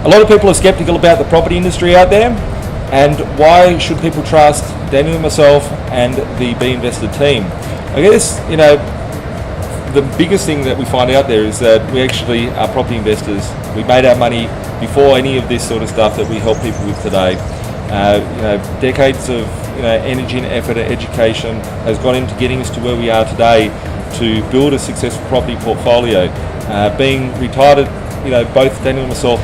A lot of people are skeptical about the property industry out there, and why should people trust Daniel and myself and the Be Invested team? I guess, the biggest thing that we find out there is that we actually are property investors. We made our money before any of this sort of stuff that we help people with today. Decades of energy and effort and education has gone into getting us to where we are today to build a successful property portfolio. Being retired, both Daniel and myself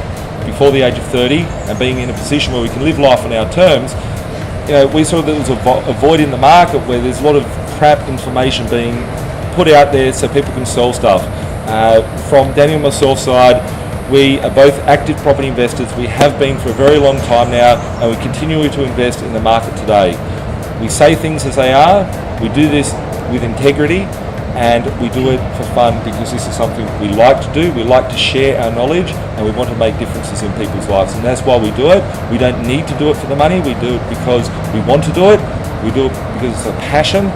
before the age of 30 and being in a position where we can live life on our terms, we saw that there was a void in the market where there's a lot of crap information being put out there so people can sell stuff. From Daniel and myself's side, we are both active property investors. We have been for a very long time now, and we continue to invest in the market today. We say things as they are, we do this with integrity, and we do it for fun because this is something we like to do. We like to share our knowledge, and we want to make differences in people's lives, and that's why we do it. We don't need to do it for the money. We do it because we want to do it. We do it because it's a passion,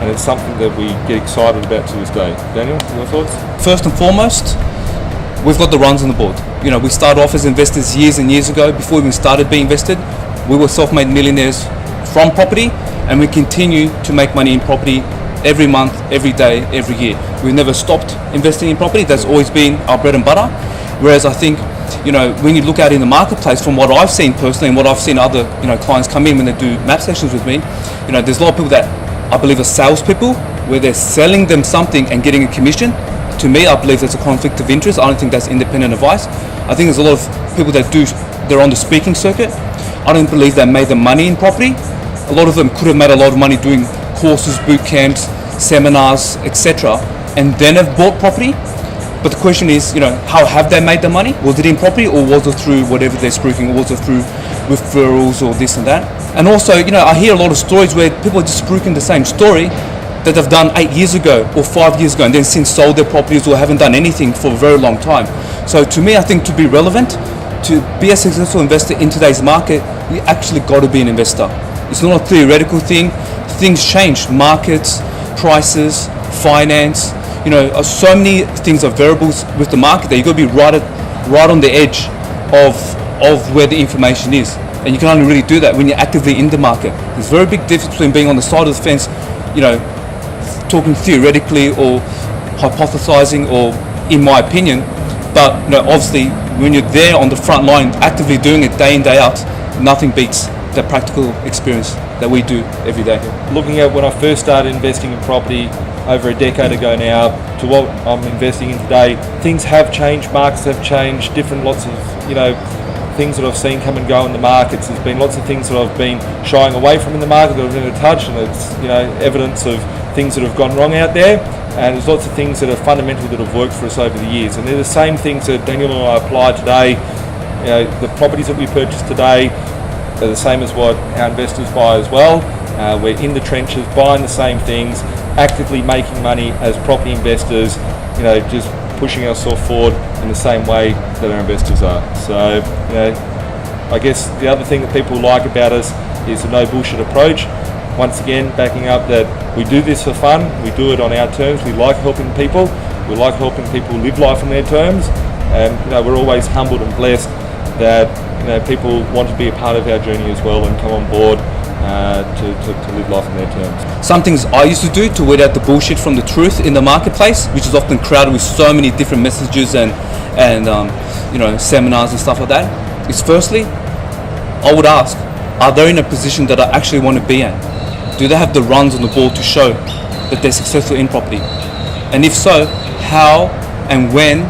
and it's something that we get excited about to this day. Daniel, your thoughts? First and foremost, we've got the runs on the board. We started off as investors years and years ago. Before we even started Be Invested, we were self-made millionaires from property, and we continue to make money in property every month, every day, every year. We've never stopped investing in property. That's always been our bread and butter. Whereas I think, when you look out in the marketplace, from what I've seen personally and what I've seen other, clients come in when they do map sessions with me, there's a lot of people that I believe are salespeople, where they're selling them something and getting a commission. To me, I believe that's a conflict of interest. I don't think that's independent advice. I think there's a lot of people that they're on the speaking circuit. I don't believe they made the money in property. A lot of them could have made a lot of money doing courses, boot camps, seminars, etc., and then have bought property. But the question is, how have they made the money? Was it in property, or was it through whatever they're spruiking, or was it through referrals or this and that? And also, I hear a lot of stories where people are just spruiking the same story that they've done 8 years ago or 5 years ago, and then since sold their properties or haven't done anything for a very long time. So to me, I think to be relevant, to be a successful investor in today's market, you actually got to be an investor. It's not a theoretical thing. Things change. Markets, prices, finance, so many things are variables with the market that you've got to be right on the edge of where the information is. And you can only really do that when you're actively in the market. There's a very big difference between being on the side of the fence, talking theoretically or hypothesizing, or in my opinion, but obviously when you're there on the front line actively doing it day in, day out, nothing beats the practical experience that we do every day. Looking at when I first started investing in property over a decade ago now to what I'm investing in today, things have changed, markets have changed, lots of things that I've seen come and go in the markets. There's been lots of things that I've been shying away from in the market that I've never touched, and it's evidence of things that have gone wrong out there. And there's lots of things that are fundamental that have worked for us over the years, and they're the same things that Daniel and I apply today. The properties that we purchase today are the same as what our investors buy as well. We're in the trenches buying the same things, actively making money as property investors, just pushing ourselves forward in the same way that our investors are. So, I guess the other thing that people like about us is the no bullshit approach. Once again, backing up that we do this for fun, we do it on our terms, we like helping people, we like helping people live life on their terms, and we're always humbled and blessed that people want to be a part of our journey as well and come on board to live life on their terms. Some things I used to do to weed out the bullshit from the truth in the marketplace, which is often crowded with so many different messages and seminars and stuff like that, is firstly, I would ask, are they in a position that I actually want to be in? Do they have the runs on the board to show that they're successful in property? And if so, how and when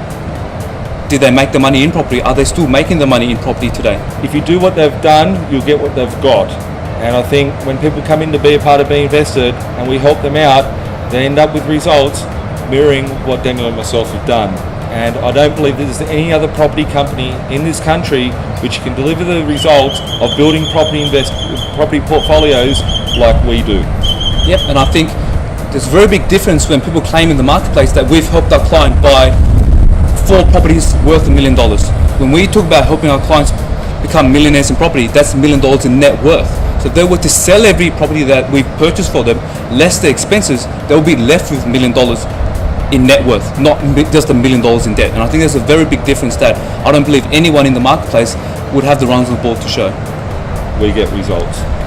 did they make the money in property? Are they still making the money in property today? If you do what they've done, you'll get what they've got. And I think when people come in to be a part of Be Invested and we help them out, they end up with results mirroring what Daniel and myself have done. And I don't believe there's any other property company in this country which can deliver the results of building property portfolios like we do. Yep, and I think there's a very big difference when people claim in the marketplace that we've helped our client buy 4 properties worth $1 million. When we talk about helping our clients become millionaires in property, that's $1 million in net worth. So if they were to sell every property that we've purchased for them, less the expenses, they'll be left with $1 million in net worth, not just $1 million in debt. And I think there's a very big difference that I don't believe anyone in the marketplace would have the runs on the board to show. We get results.